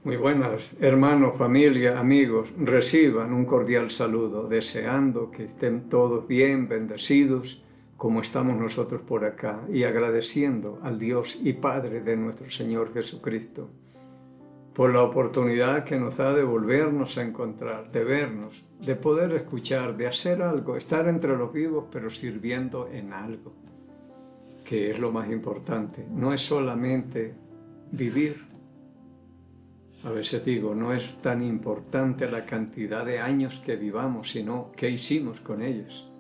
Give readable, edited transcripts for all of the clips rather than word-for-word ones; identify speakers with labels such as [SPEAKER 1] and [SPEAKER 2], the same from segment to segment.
[SPEAKER 1] Muy buenas, hermanos, familia, amigos, reciban un cordial saludo, deseando que estén todos bien, bendecidos, como estamos nosotros por acá, y agradeciendo al Dios y Padre de nuestro Señor Jesucristo por la oportunidad que nos da de volvernos a encontrar, de vernos, de poder escuchar, de hacer algo, estar entre los vivos, pero sirviendo en algo, que es lo más importante. No es solamente vivir. A veces digo, no es tan importante la cantidad de años que vivamos, sino qué hicimos con ellos.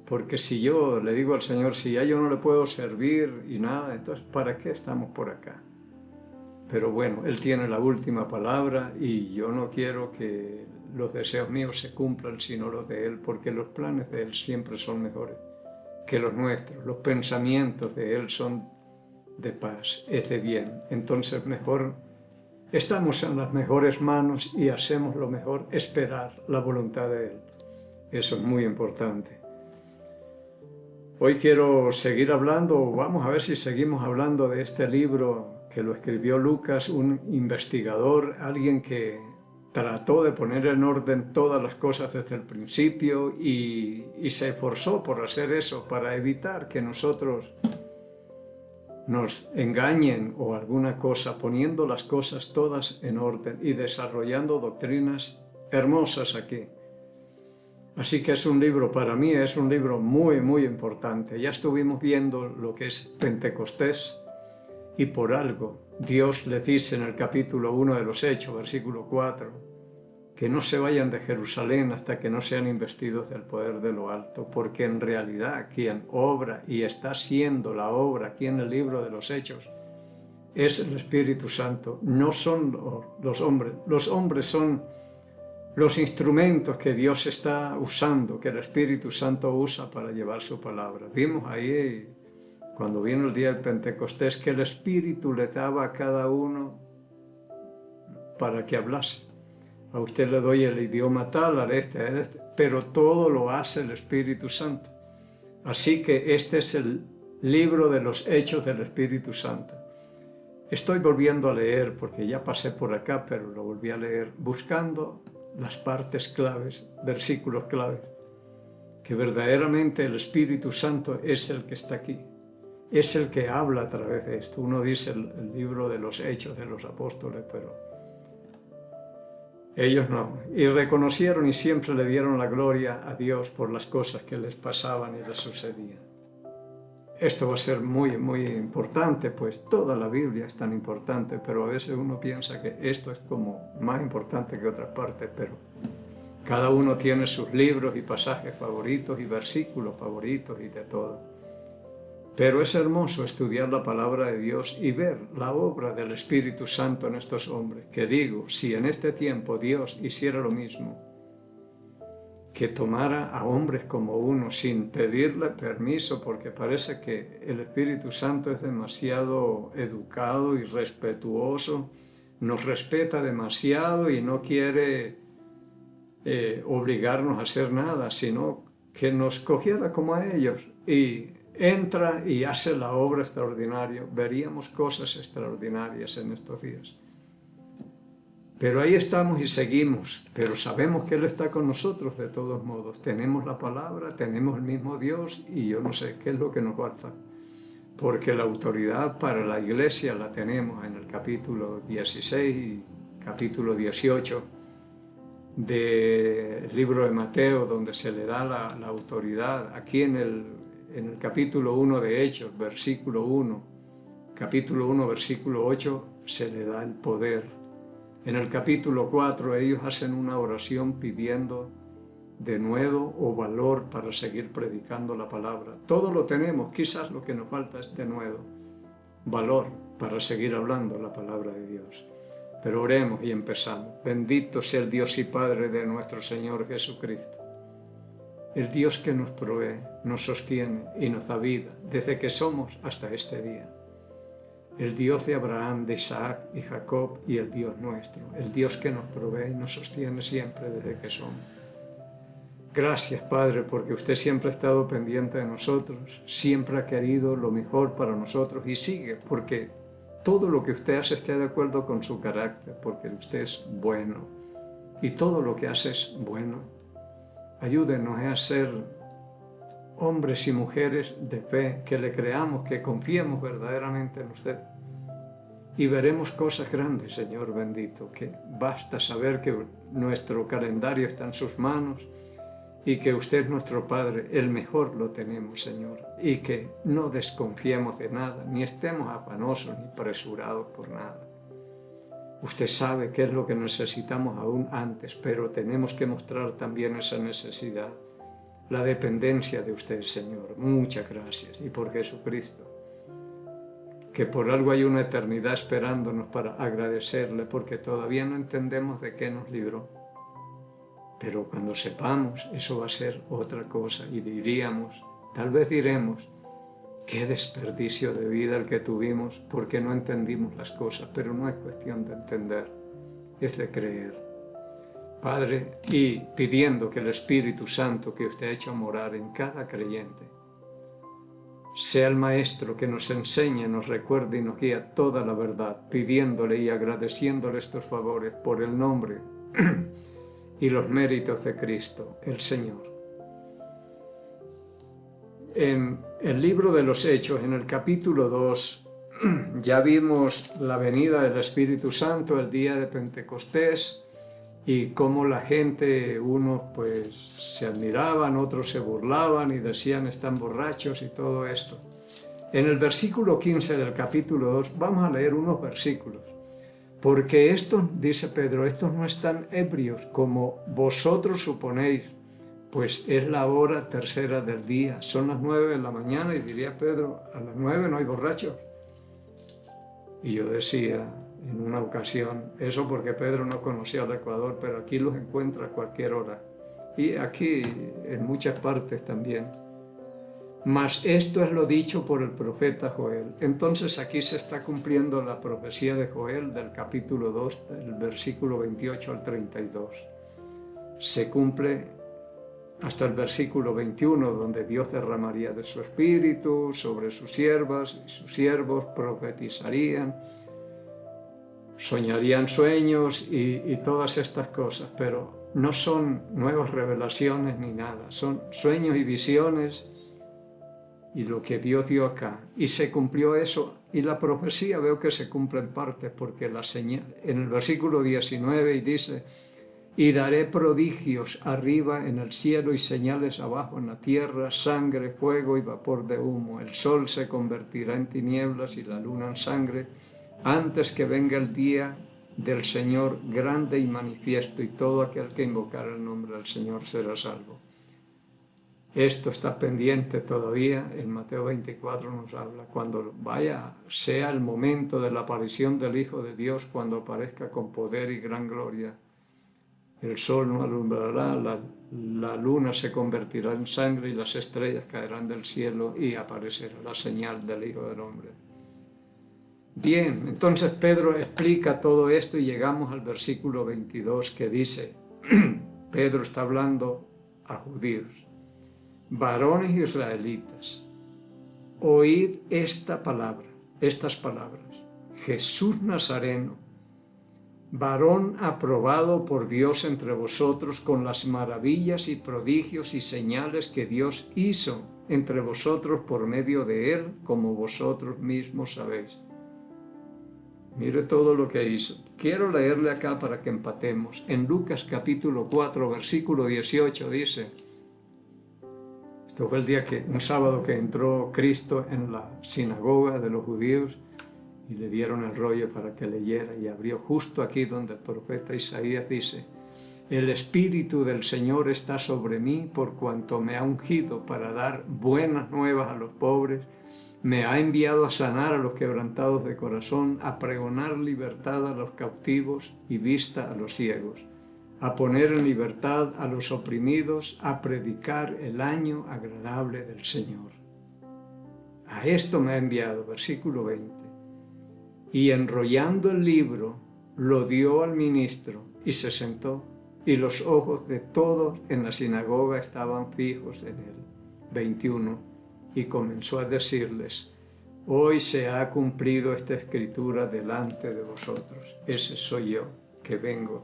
[SPEAKER 1] Porque si yo le digo al Señor, si ya yo no le puedo servir y nada, entonces ¿para qué estamos por acá? Pero bueno, Él tiene la última palabra y yo no quiero que los deseos míos se cumplan sino los de Él, porque los planes de Él siempre son mejores que los nuestros. Los pensamientos de Él son de paz, es de bien. Entonces mejor estamos en las mejores manos y hacemos lo mejor, esperar la voluntad de Él. Eso es muy importante. Hoy quiero seguir hablando, vamos a ver si seguimos hablando de este libro que lo escribió Lucas, un investigador, alguien que trató de poner en orden todas las cosas desde el principio y se esforzó por hacer eso para evitar que nosotros nos engañen o alguna cosa, poniendo las cosas todas en orden y desarrollando doctrinas hermosas aquí. Así que es un libro, para mí es un libro muy, muy importante. Ya estuvimos viendo lo que es Pentecostés y por algo Dios les dice en el capítulo 1 de los Hechos, versículo 4, que no se vayan de Jerusalén hasta que no sean investidos del poder de lo alto, porque en realidad quien obra y está haciendo la obra aquí en el libro de los Hechos es el Espíritu Santo, no son los hombres. Los hombres son los instrumentos que Dios está usando, que el Espíritu Santo usa para llevar su palabra. Vimos ahí, cuando vino el día del Pentecostés, que el Espíritu le daba a cada uno para que hablase. A usted le doy el idioma tal, a este, pero todo lo hace el Espíritu Santo. Así que este es el libro de los hechos del Espíritu Santo. Estoy volviendo a leer, porque ya pasé por acá, pero lo volví a leer, buscando las partes claves, versículos claves, que verdaderamente el Espíritu Santo es el que está aquí, es el que habla a través de esto. Uno dice el libro de los hechos de los apóstoles, pero ellos no. Y reconocieron y siempre le dieron la gloria a Dios por las cosas que les pasaban y les sucedían. Esto va a ser muy, muy importante, pues toda la Biblia es tan importante, pero a veces uno piensa que esto es como más importante que otras partes, pero cada uno tiene sus libros y pasajes favoritos y versículos favoritos y de todo. Pero es hermoso estudiar la palabra de Dios y ver la obra del Espíritu Santo en estos hombres, que digo, si en este tiempo Dios hiciera lo mismo, que tomara a hombres como uno sin pedirle permiso, porque parece que el Espíritu Santo es demasiado educado y respetuoso, nos respeta demasiado y no quiere obligarnos a hacer nada, sino que nos cogiera como a ellos y entra y hace la obra extraordinaria. Veríamos cosas extraordinarias en estos días. Pero ahí estamos y seguimos, pero sabemos que Él está con nosotros de todos modos. Tenemos la palabra, tenemos el mismo Dios y yo no sé qué es lo que nos falta. Porque la autoridad para la iglesia la tenemos en el capítulo 16 y capítulo 18 del libro de Mateo, donde se le da la autoridad. Aquí en el capítulo 1 de Hechos, versículo 1, capítulo 1, versículo 8, se le da el poder. En el capítulo 4 ellos hacen una oración pidiendo denuedo o valor para seguir predicando la palabra. Todo lo tenemos, quizás lo que nos falta es denuedo, valor para seguir hablando la palabra de Dios. Pero oremos y empezamos. Bendito sea el Dios y Padre de nuestro Señor Jesucristo. El Dios que nos provee, nos sostiene y nos da vida desde que somos hasta este día. El Dios de Abraham, de Isaac y Jacob y el Dios nuestro, el Dios que nos provee y nos sostiene siempre desde que somos. Gracias, Padre, porque usted siempre ha estado pendiente de nosotros, siempre ha querido lo mejor para nosotros y sigue, porque todo lo que usted hace esté de acuerdo con su carácter, porque usted es bueno y todo lo que hace es bueno. Ayúdenos a ser hombres y mujeres de fe, que le creamos, que confiemos verdaderamente en usted. Y veremos cosas grandes, Señor bendito, que basta saber que nuestro calendario está en sus manos y que usted es nuestro Padre, el mejor lo tenemos, Señor, y que no desconfiemos de nada, ni estemos afanosos ni apresurados por nada. Usted sabe qué es lo que necesitamos aún antes, pero tenemos que mostrar también esa necesidad, la dependencia de usted, Señor. Muchas gracias, y por Jesucristo, que por algo hay una eternidad esperándonos para agradecerle, porque todavía no entendemos de qué nos libró. Pero cuando sepamos, eso va a ser otra cosa, y diríamos, tal vez diremos, qué desperdicio de vida el que tuvimos porque no entendimos las cosas, pero no es cuestión de entender, es de creer. Padre, y pidiendo que el Espíritu Santo que usted ha hecho morar en cada creyente sea el Maestro que nos enseñe, nos recuerde y nos guía toda la verdad, pidiéndole y agradeciéndole estos favores por el nombre y los méritos de Cristo, el Señor. En el libro de los Hechos, en el capítulo 2, ya vimos la venida del Espíritu Santo el día de Pentecostés y cómo la gente, unos pues se admiraban, otros se burlaban y decían están borrachos y todo esto. En el versículo 15 del capítulo 2 vamos a leer unos versículos. Porque estos, dice Pedro, estos no están ebrios como vosotros suponéis, pues es la hora tercera del día, son las 9 de la mañana y diría Pedro, a las 9 no hay borrachos. Y yo decía en una ocasión, eso porque Pedro no conocía el Ecuador, pero aquí los encuentra a cualquier hora. Y aquí en muchas partes también. Mas esto es lo dicho por el profeta Joel. Entonces aquí se está cumpliendo la profecía de Joel del capítulo 2, del versículo 28 al 32. Se cumple hasta el versículo 21, donde Dios derramaría de su espíritu sobre sus siervas y sus siervos profetizarían, soñarían sueños y todas estas cosas, pero no son nuevas revelaciones ni nada, son sueños y visiones y lo que Dios dio acá. Y se cumplió eso, y la profecía veo que se cumple en parte, porque la señal, en el versículo 19 y dice, y daré prodigios arriba en el cielo y señales abajo en la tierra, sangre, fuego y vapor de humo. El sol se convertirá en tinieblas y la luna en sangre, antes que venga el día del Señor grande y manifiesto, y todo aquel que invocara el nombre del Señor será salvo. Esto está pendiente todavía, en Mateo 24 nos habla, cuando sea el momento de la aparición del Hijo de Dios, cuando aparezca con poder y gran gloria. El sol no alumbrará, la luna se convertirá en sangre y las estrellas caerán del cielo y aparecerá la señal del Hijo del Hombre. Bien, entonces Pedro explica todo esto y llegamos al versículo 22 que dice, Pedro está hablando a judíos, varones israelitas, oíd estas palabras, Jesús Nazareno, varón aprobado por Dios entre vosotros con las maravillas y prodigios y señales que Dios hizo entre vosotros por medio de él, como vosotros mismos sabéis. Mire todo lo que hizo. Quiero leerle acá para que empatemos. En Lucas capítulo 4, versículo 18 dice, esto fue el día un sábado que entró Cristo en la sinagoga de los judíos y le dieron el rollo para que leyera y abrió justo aquí donde el profeta Isaías dice, el Espíritu del Señor está sobre mí por cuanto me ha ungido para dar buenas nuevas a los pobres, me ha enviado a sanar a los quebrantados de corazón, a pregonar libertad a los cautivos y vista a los ciegos, a poner en libertad a los oprimidos, a predicar el año agradable del Señor. A esto me ha enviado, versículo 20. Y enrollando el libro, lo dio al ministro y se sentó, y los ojos de todos en la sinagoga estaban fijos en él. 21. Y comenzó a decirles, Hoy se ha cumplido esta escritura delante de vosotros. Ese soy yo que vengo.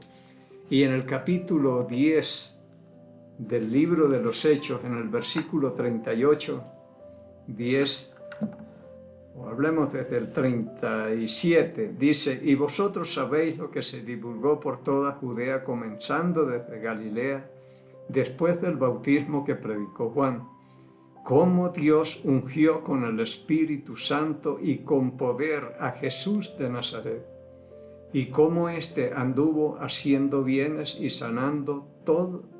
[SPEAKER 1] Y en el capítulo 10 del libro de los Hechos, en el versículo 38, 10, o hablemos desde el 37, dice: y vosotros sabéis lo que se divulgó por toda Judea, comenzando desde Galilea, después del bautismo que predicó Juan, cómo Dios ungió con el Espíritu Santo y con poder a Jesús de Nazaret, y cómo éste anduvo haciendo bienes y sanando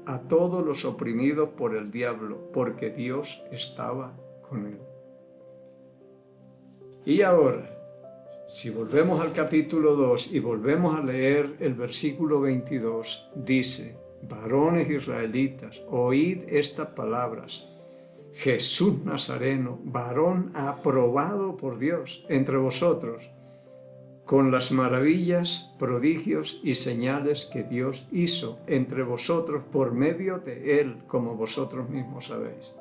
[SPEAKER 1] a todos los oprimidos por el diablo, porque Dios estaba con él. Y ahora, si volvemos al capítulo 2 y volvemos a leer el versículo 22, dice: varones israelitas, oíd estas palabras. Jesús Nazareno, varón aprobado por Dios entre vosotros, con las maravillas, prodigios y señales que Dios hizo entre vosotros por medio de él, como vosotros mismos sabéis.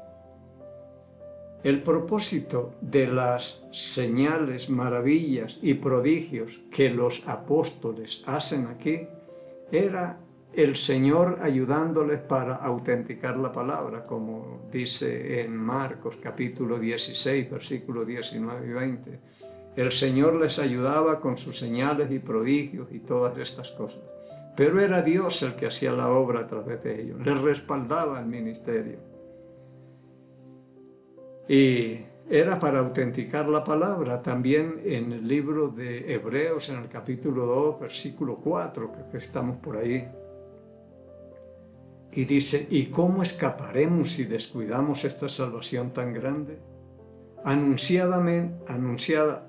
[SPEAKER 1] El propósito de las señales, maravillas y prodigios que los apóstoles hacen aquí era el Señor ayudándoles para autenticar la palabra, como dice en Marcos capítulo 16, versículos 19 y 20. El Señor les ayudaba con sus señales y prodigios y todas estas cosas. Pero era Dios el que hacía la obra a través de ellos, les respaldaba el ministerio. Y era para autenticar la palabra. También en el libro de Hebreos, en el capítulo 2, versículo 4, que estamos por ahí. Y dice: ¿y cómo escaparemos si descuidamos esta salvación tan grande? Anunciada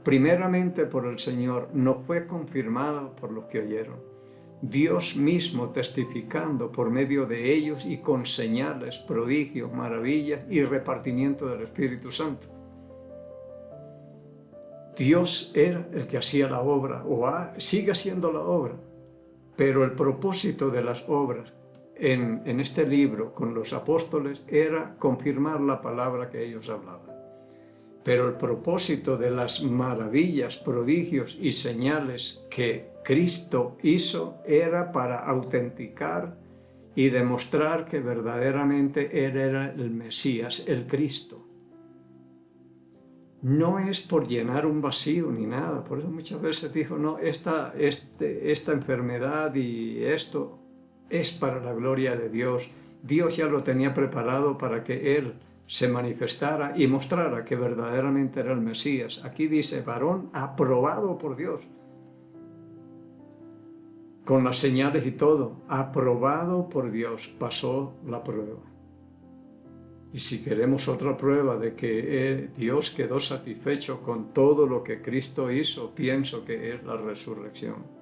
[SPEAKER 1] primeramente por el Señor, no fue confirmada por los que oyeron. Dios mismo testificando por medio de ellos y con señales, prodigios, maravillas y repartimiento del Espíritu Santo. Dios era el que hacía la obra, sigue haciendo la obra, pero el propósito de las obras en este libro con los apóstoles era confirmar la palabra que ellos hablaban. Pero el propósito de las maravillas, prodigios y señales que Cristo hizo era para autenticar y demostrar que verdaderamente Él era el Mesías, el Cristo. No es por llenar un vacío ni nada. Por eso muchas veces dijo: no, esta enfermedad y esto es para la gloria de Dios. Dios ya lo tenía preparado para que Él se manifestara y mostrara que verdaderamente era el Mesías. Aquí dice: varón aprobado por Dios, con las señales y todo, aprobado por Dios, pasó la prueba. Y si queremos otra prueba de que Dios quedó satisfecho con todo lo que Cristo hizo, pienso que es la resurrección.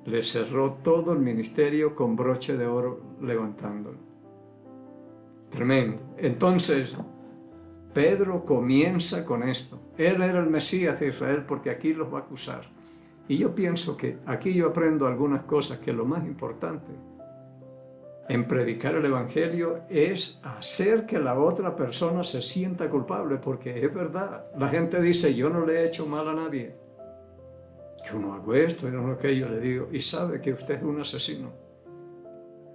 [SPEAKER 1] Le cerró todo el ministerio con broche de oro levantándolo. Tremendo. Entonces, Pedro comienza con esto. Él era el Mesías de Israel porque aquí los va a acusar. Y yo pienso que aquí yo aprendo algunas cosas, que lo más importante en predicar el Evangelio es hacer que la otra persona se sienta culpable, porque es verdad. La gente dice: yo no le he hecho mal a nadie. Yo no hago esto, yo no hago aquello. Le digo: y sabe que usted es un asesino.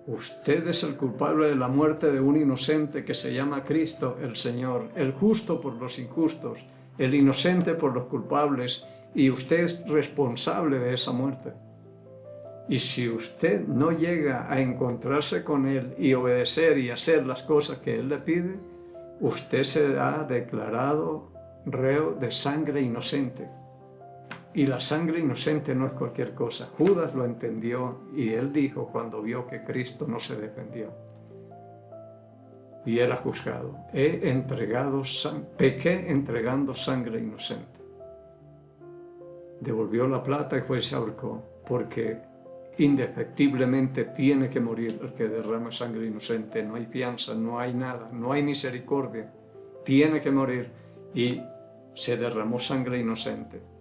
[SPEAKER 1] Usted es el culpable de la muerte de un inocente que se llama Cristo el Señor, el justo por los injustos, el inocente por los culpables, y usted es responsable de esa muerte. Y si usted no llega a encontrarse con Él y obedecer y hacer las cosas que Él le pide, usted será declarado reo de sangre inocente. Y la sangre inocente no es cualquier cosa. Judas lo entendió y él dijo cuando vio que Cristo no se defendió y era juzgado: pequé entregando sangre inocente. Devolvió la plata y fue y se ahorcó, porque indefectiblemente tiene que morir el que derrama sangre inocente. No hay fianza, no hay nada, no hay misericordia. Tiene que morir, y se derramó sangre inocente.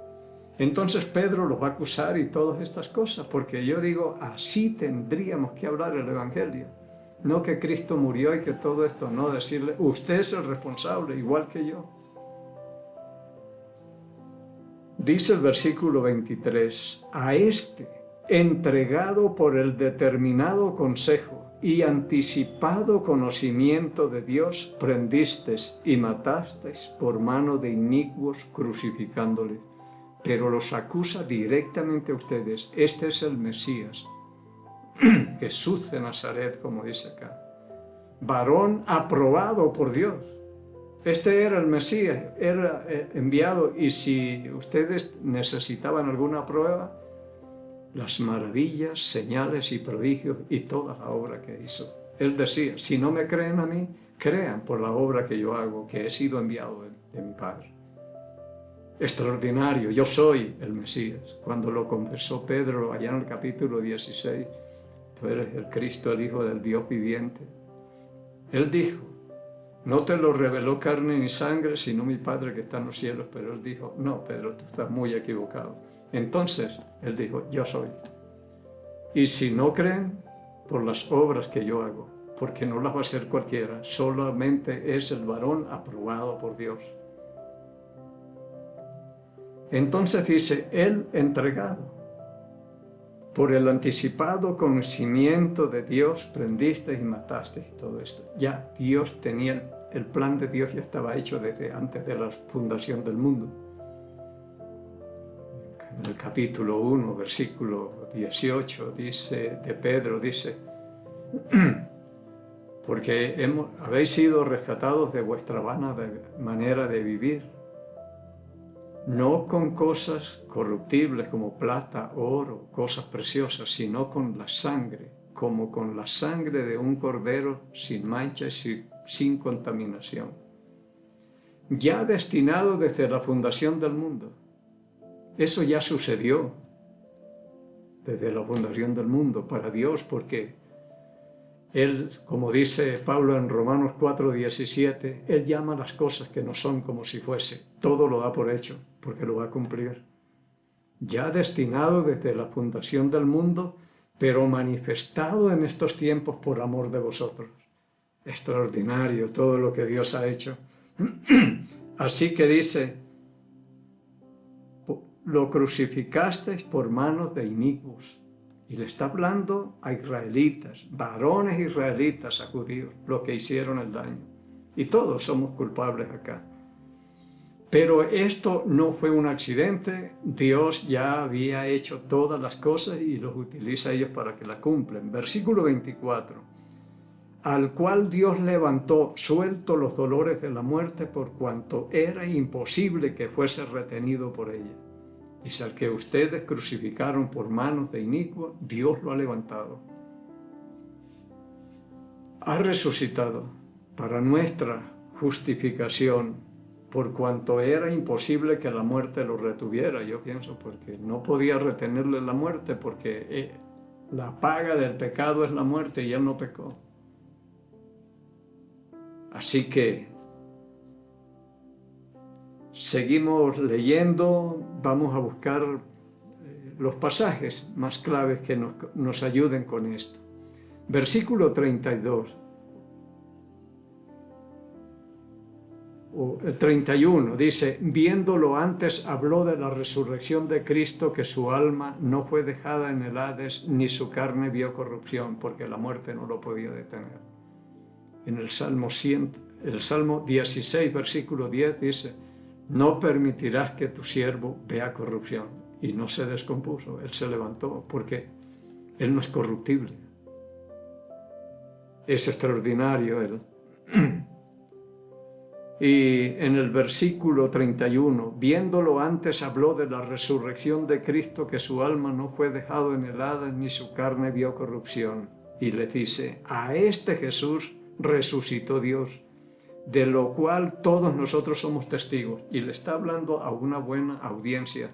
[SPEAKER 1] Entonces Pedro los va a acusar y todas estas cosas, porque yo digo, así tendríamos que hablar el Evangelio. No que Cristo murió y que todo esto, no, decirle: usted es el responsable, igual que yo. Dice el versículo 23, a este, entregado por el determinado consejo y anticipado conocimiento de Dios, prendisteis y matasteis por mano de inicuos crucificándole. Pero los acusa directamente a ustedes. Este es el Mesías, Jesús de Nazaret, como dice acá. Varón aprobado por Dios. Este era el Mesías, era enviado, y si ustedes necesitaban alguna prueba, las maravillas, señales y prodigios y toda la obra que hizo. Él decía, si no me creen a mí, crean por la obra que yo hago, que he sido enviado de mi Padre. Extraordinario, yo soy el Mesías. Cuando lo confesó Pedro allá en el capítulo 16, tú eres el Cristo, el Hijo del Dios viviente. Él dijo, no te lo reveló carne ni sangre, sino mi Padre que está en los cielos. Pero él dijo, no, Pedro, tú estás muy equivocado. Entonces, él dijo, yo soy. Y si no creen, por las obras que yo hago, porque no las va a hacer cualquiera, solamente es el varón aprobado por Dios. Entonces dice, él entregado. Por el anticipado conocimiento de Dios, prendisteis y matasteis todo esto. Ya Dios tenía, el plan de Dios ya estaba hecho desde antes de la fundación del mundo. En el capítulo 1, versículo 18, dice, de Pedro, dice, porque habéis sido rescatados de vuestra vana manera de vivir, no con cosas corruptibles como plata, oro, cosas preciosas, sino con la sangre, como con la sangre de un cordero sin mancha y sin contaminación, ya destinado desde la fundación del mundo. Eso ya sucedió desde la fundación del mundo para Dios, porque Él, como dice Pablo en Romanos 4:17, Él llama las cosas que no son como si fuese. Todo lo da por hecho, porque lo va a cumplir. Ya destinado desde la fundación del mundo, pero manifestado en estos tiempos por amor de vosotros. Extraordinario todo lo que Dios ha hecho. Así que dice, lo crucificasteis por manos de inicuos. Y le está hablando a israelitas, varones israelitas, a judíos, los que hicieron el daño. Y todos somos culpables acá. Pero esto no fue un accidente. Dios ya había hecho todas las cosas y los utiliza a ellos para que la cumplan. Versículo 24. Al cual Dios levantó, suelto los dolores de la muerte, por cuanto era imposible que fuese retenido por ella. Dice, al que ustedes crucificaron por manos de inicuo, Dios lo ha levantado. Ha resucitado para nuestra justificación, por cuanto era imposible que la muerte lo retuviera. Yo pienso, porque no podía retenerle la muerte, porque la paga del pecado es la muerte y él no pecó. Así que seguimos leyendo, vamos a buscar los pasajes más claves que nos ayuden con esto. Versículo 32, o el 31, dice, viéndolo antes habló de la resurrección de Cristo, que su alma no fue dejada en el Hades, ni su carne vio corrupción, porque la muerte no lo podía detener. En el Salmo 16, versículo 10 dice, no permitirás que tu siervo vea corrupción. Y no se descompuso, él se levantó, porque él no es corruptible. Es extraordinario él. Y en el versículo 31, viéndolo antes habló de la resurrección de Cristo, que su alma no fue dejado en el Hades, ni su carne vio corrupción. Y le dice, a este Jesús resucitó Dios, de lo cual todos nosotros somos testigos. Y le está hablando a una buena audiencia,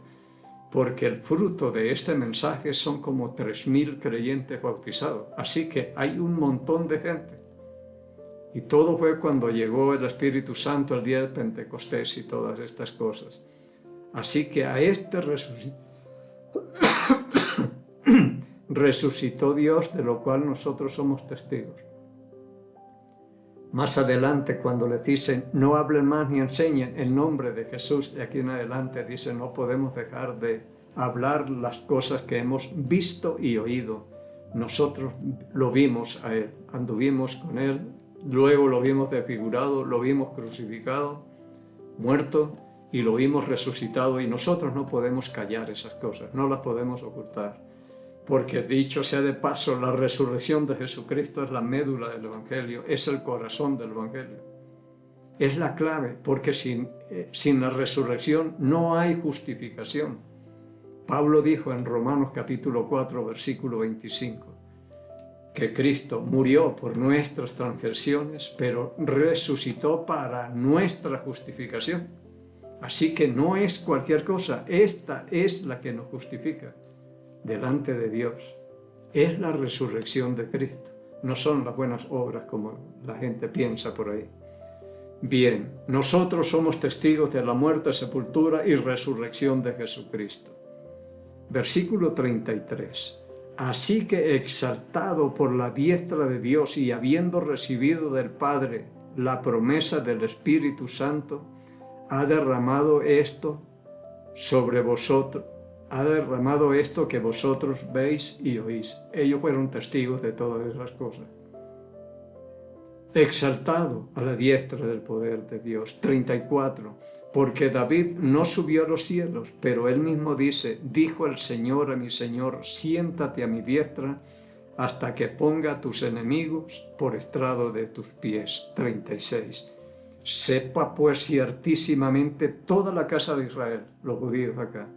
[SPEAKER 1] porque el fruto de este mensaje son como 3,000 creyentes bautizados. Así que hay un montón de gente. Y todo fue cuando llegó el Espíritu Santo el día de Pentecostés y todas estas cosas. Así que a este resucitó Dios, de lo cual nosotros somos testigos. Más adelante, cuando les dicen no hablen más ni enseñen el nombre de Jesús, de aquí en adelante dice no podemos dejar de hablar las cosas que hemos visto y oído. Nosotros lo vimos a Él, anduvimos con Él, luego lo vimos desfigurado, lo vimos crucificado, muerto y lo vimos resucitado, y nosotros no podemos callar esas cosas, no las podemos ocultar. Porque dicho sea de paso, la resurrección de Jesucristo es la médula del Evangelio, es el corazón del Evangelio. Es la clave, porque sin la resurrección no hay justificación. Pablo dijo en Romanos capítulo 4, versículo 25, que Cristo murió por nuestras transgresiones, pero resucitó para nuestra justificación. Así que no es cualquier cosa, esta es la que nos justifica delante de Dios. Es la resurrección de Cristo, no son las buenas obras como la gente piensa por ahí. Bien, nosotros somos testigos de la muerte, sepultura y resurrección de Jesucristo. Versículo 33. Así que exaltado por la diestra de Dios y habiendo recibido del Padre la promesa del Espíritu Santo, ha derramado esto sobre vosotros, ha derramado esto que vosotros veis y oís. Ellos fueron testigos de todas esas cosas. Exaltado a la diestra del poder de Dios. 34. Porque David no subió a los cielos, pero él mismo dice, dijo el Señor a mi Señor, siéntate a mi diestra hasta que ponga a tus enemigos por estrado de tus pies. 36. Sepa pues ciertísimamente toda la casa de Israel, los judíos acá,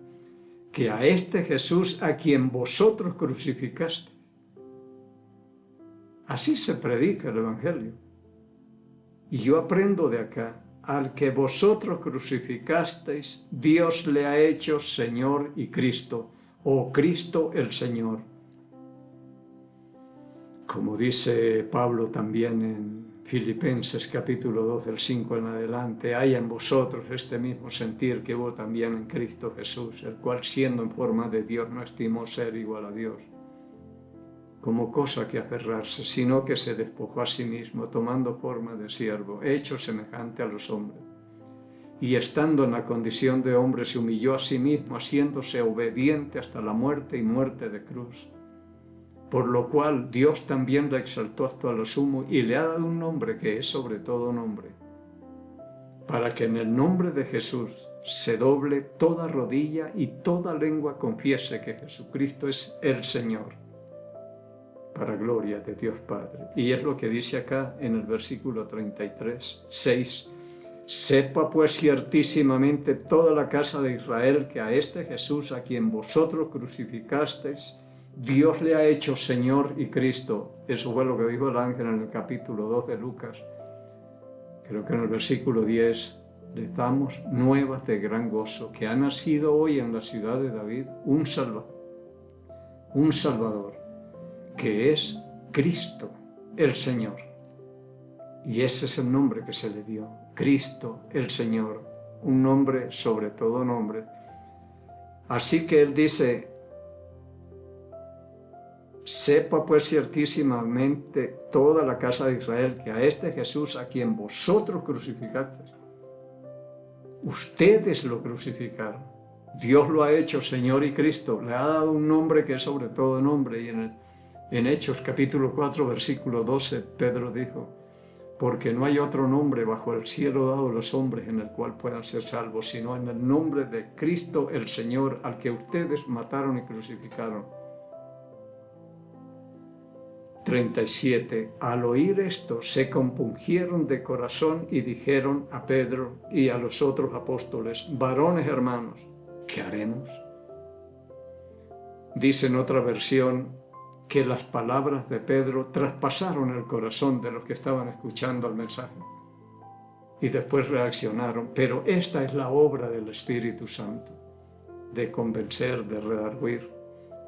[SPEAKER 1] que a este Jesús a quien vosotros crucificaste. Así se predica el Evangelio. Y yo aprendo de acá, al que vosotros crucificasteis, Dios le ha hecho Señor y Cristo, o Cristo el Señor. Como dice Pablo también en Filipenses capítulo 2, del 5 en adelante, hay en vosotros este mismo sentir que hubo también en Cristo Jesús, el cual siendo en forma de Dios no estimó ser igual a Dios como cosa que aferrarse, sino que se despojó a sí mismo, tomando forma de siervo, hecho semejante a los hombres. Y estando en la condición de hombre, se humilló a sí mismo, haciéndose obediente hasta la muerte y muerte de cruz. Por lo cual Dios también le exaltó hasta lo sumo y le ha dado un nombre que es sobre todo nombre, para que en el nombre de Jesús se doble toda rodilla y toda lengua confiese que Jesucristo es el Señor, para gloria de Dios Padre. Y es lo que dice acá en el versículo 33, 6. Sepa pues ciertísimamente toda la casa de Israel que a este Jesús a quien vosotros crucificasteis, Dios le ha hecho Señor y Cristo. Eso fue lo que dijo el ángel en el capítulo 2 de Lucas. Creo que en el versículo 10 les damos nuevas de gran gozo, que ha nacido hoy en la ciudad de David un Salvador, que es Cristo el Señor. Y ese es el nombre que se le dio, Cristo el Señor, un nombre sobre todo nombre. Así que él dice, sepa pues ciertísimamente toda la casa de Israel que a este Jesús a quien vosotros crucificasteis, ustedes lo crucificaron. Dios lo ha hecho Señor y Cristo, le ha dado un nombre que es sobre todo nombre. Y en Hechos capítulo 4 versículo 12 Pedro dijo, porque no hay otro nombre bajo el cielo dado a los hombres en el cual puedan ser salvos, sino en el nombre de Cristo el Señor, al que ustedes mataron y crucificaron. 37. Al oír esto, se compungieron de corazón y dijeron a Pedro y a los otros apóstoles, varones hermanos, ¿qué haremos? Dice en otra versión que las palabras de Pedro traspasaron el corazón de los que estaban escuchando el mensaje y después reaccionaron. Pero esta es la obra del Espíritu Santo, de convencer, de redarguir,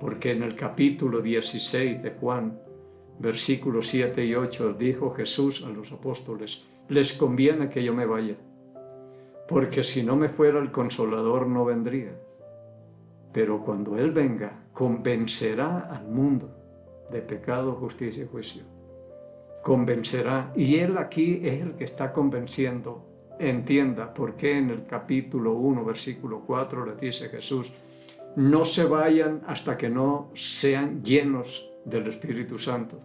[SPEAKER 1] porque en el capítulo 16 de Juan, versículos 7 y 8, dijo Jesús a los apóstoles, les conviene que yo me vaya, porque si no me fuera el Consolador no vendría, pero cuando Él venga, convencerá al mundo de pecado, justicia y juicio. convencerá. Y Él aquí es el que está convenciendo. Entienda por qué en el capítulo 1, versículo 4, le dice Jesús, no se vayan hasta que no sean llenos del Espíritu Santo,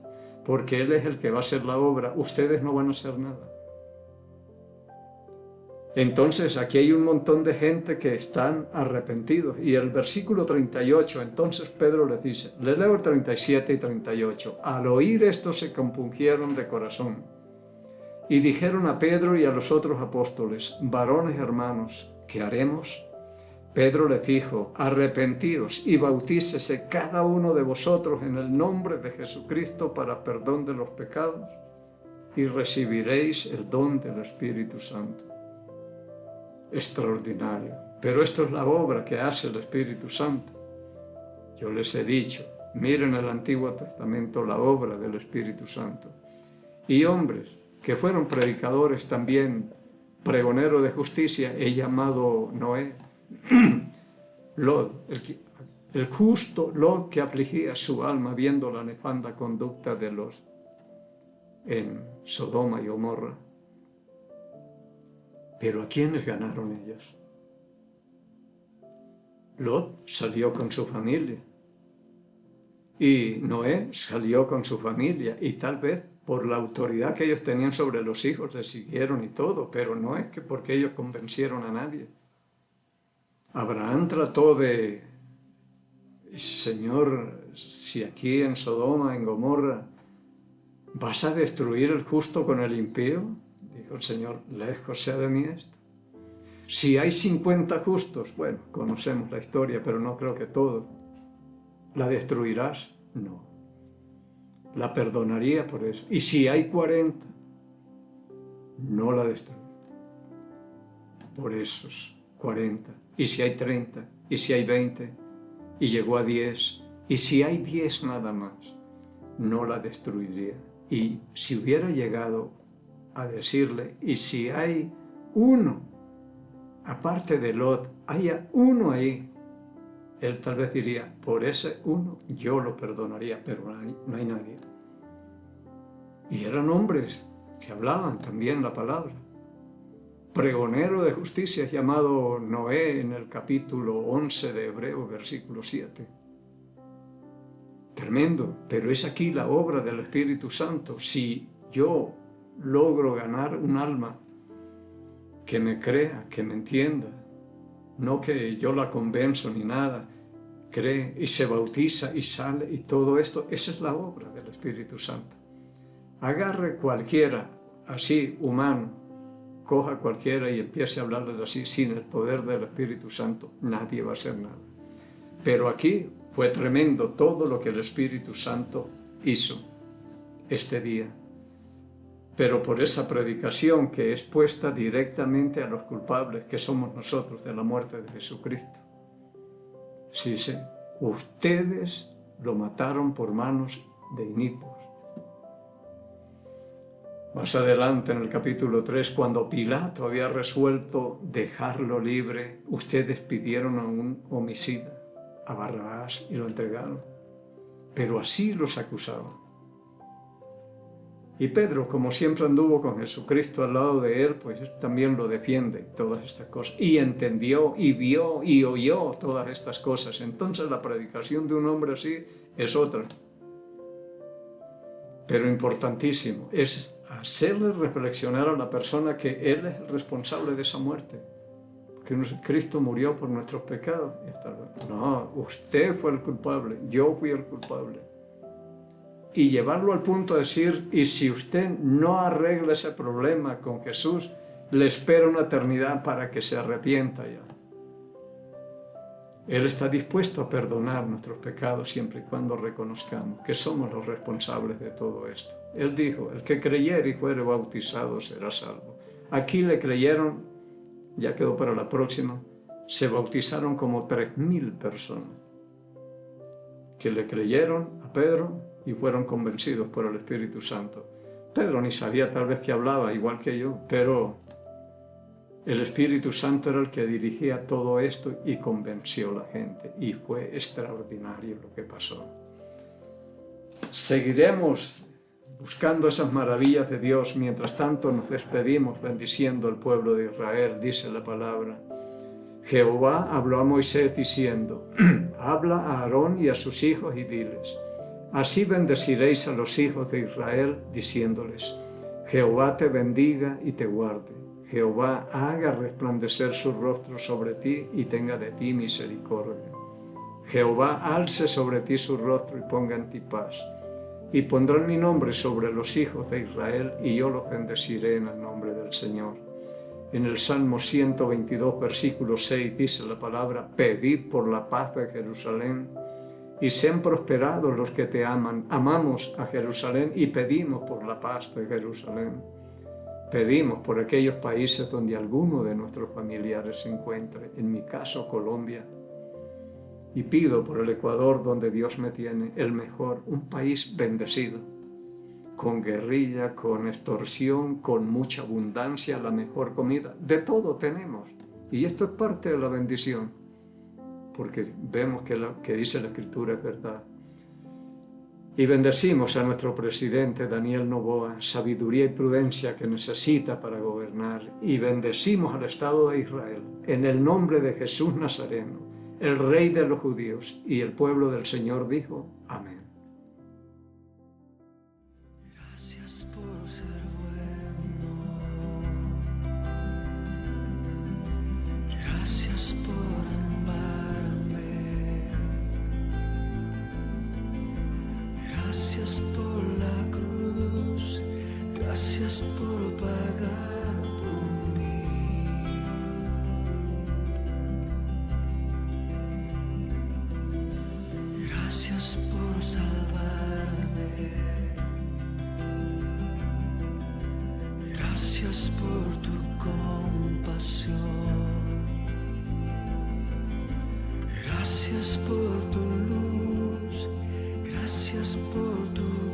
[SPEAKER 1] porque Él es el que va a hacer la obra, ustedes no van a hacer nada. Entonces aquí hay un montón de gente que están arrepentidos. Y el versículo 38, entonces Pedro les dice, le leo el 37 y 38, al oír esto se compungieron de corazón y dijeron a Pedro y a los otros apóstoles, varones hermanos, ¿qué haremos? Pedro les dijo, arrepentíos y bautícese cada uno de vosotros en el nombre de Jesucristo para perdón de los pecados y recibiréis el don del Espíritu Santo. Extraordinario. Pero esto es la obra que hace el Espíritu Santo. Yo les he dicho, miren el Antiguo Testamento la obra del Espíritu Santo. Y hombres que fueron predicadores también, pregonero de justicia, he llamado Noé, Lot, el justo Lot que afligía su alma viendo la nefanda conducta de los en Sodoma y Gomorra. Pero ¿a quiénes ganaron ellos? Lot salió con su familia y Noé salió con su familia y tal vez por la autoridad que ellos tenían sobre los hijos les siguieron y todo, pero no es que porque ellos convencieron a nadie. Abraham trató de, Señor, si aquí en Sodoma, en Gomorra, ¿vas a destruir el justo con el impío? Dijo el Señor, lejos sea de mí esto. Si hay 50 justos, bueno, conocemos la historia, pero no creo que todos. ¿La destruirás? No. La perdonaría por eso. Y si hay 40, no la destruiré. Por esos 40. Y si hay 30, y si hay 20, y llegó a 10, y si hay 10 nada más, no la destruiría. Y si hubiera llegado a decirle, y si hay uno, aparte de Lot, haya uno ahí, él tal vez diría, por ese uno yo lo perdonaría, pero no hay nadie. Y eran hombres que hablaban también la palabra. Pregonero de justicia llamado Noé en el capítulo 11 de Hebreos, versículo 7. Tremendo, pero es aquí la obra del Espíritu Santo. Si yo logro ganar un alma que me crea, que me entienda, no que yo la convenzo ni nada, cree y se bautiza y sale y todo esto, esa es la obra del Espíritu Santo. Agarre cualquiera, así humano, coja cualquiera y empiece a hablarles así, sin el poder del Espíritu Santo, nadie va a hacer nada. Pero aquí fue tremendo todo lo que el Espíritu Santo hizo este día. Pero por esa predicación que es puesta directamente a los culpables, que somos nosotros de la muerte de Jesucristo. Sí, ustedes lo mataron por manos de inicuos. Más adelante en el capítulo 3, cuando Pilato había resuelto dejarlo libre, ustedes pidieron a un homicida, a Barrabás, y lo entregaron. Pero así los acusaban. Y Pedro, como siempre anduvo con Jesucristo al lado de él, pues también lo defiende, todas estas cosas. Y entendió, y vio, y oyó todas estas cosas. Entonces la predicación de un hombre así es otra. Pero importantísimo, es hacerle reflexionar a la persona que Él es el responsable de esa muerte. Porque Cristo murió por nuestros pecados. No, usted fue el culpable, yo fui el culpable. Y llevarlo al punto de decir, y si usted no arregla ese problema con Jesús, le espera una eternidad para que se arrepienta ya. Él está dispuesto a perdonar nuestros pecados siempre y cuando reconozcamos que somos los responsables de todo esto. Él dijo, el que creyere y fuere bautizado será salvo. Aquí le creyeron, ya quedó para la próxima, se bautizaron como 3,000 personas que le creyeron a Pedro y fueron convencidos por el Espíritu Santo. Pedro ni sabía tal vez que hablaba, igual que yo, pero el Espíritu Santo era el que dirigía todo esto y convenció a la gente. Y fue extraordinario lo que pasó. Seguiremos buscando esas maravillas de Dios. Mientras tanto nos despedimos bendiciendo al pueblo de Israel, dice la palabra. Jehová habló a Moisés diciendo, habla a Aarón y a sus hijos y diles, así bendeciréis a los hijos de Israel, diciéndoles, Jehová te bendiga y te guarde. Jehová haga resplandecer su rostro sobre ti y tenga de ti misericordia. Jehová alce sobre ti su rostro y ponga en ti paz. Y pondrán mi nombre sobre los hijos de Israel y yo los bendeciré en el nombre del Señor. En el Salmo 122, versículo 6 dice la palabra, pedid por la paz de Jerusalén y sean prosperados los que te aman. Amamos a Jerusalén y pedimos por la paz de Jerusalén. Pedimos por aquellos países donde alguno de nuestros familiares se encuentre, en mi caso Colombia. Y pido por el Ecuador, donde Dios me tiene, el mejor, un país bendecido, con guerrilla, con extorsión, con mucha abundancia, la mejor comida. De todo tenemos. Y esto es parte de la bendición, porque vemos que lo que dice la Escritura es verdad. Y bendecimos a nuestro presidente Daniel Noboa, sabiduría y prudencia que necesita para gobernar. Y bendecimos al Estado de Israel, en el nombre de Jesús Nazareno, el Rey de los judíos. Y el pueblo del Señor dijo, amén.
[SPEAKER 2] Gracias por ser bueno. Gracias por amarme. Gracias por la cruz. Gracias por pagar por mí. Gracias por salvarme. Gracias por tu compasión. Gracias por tu luz. Gracias por tu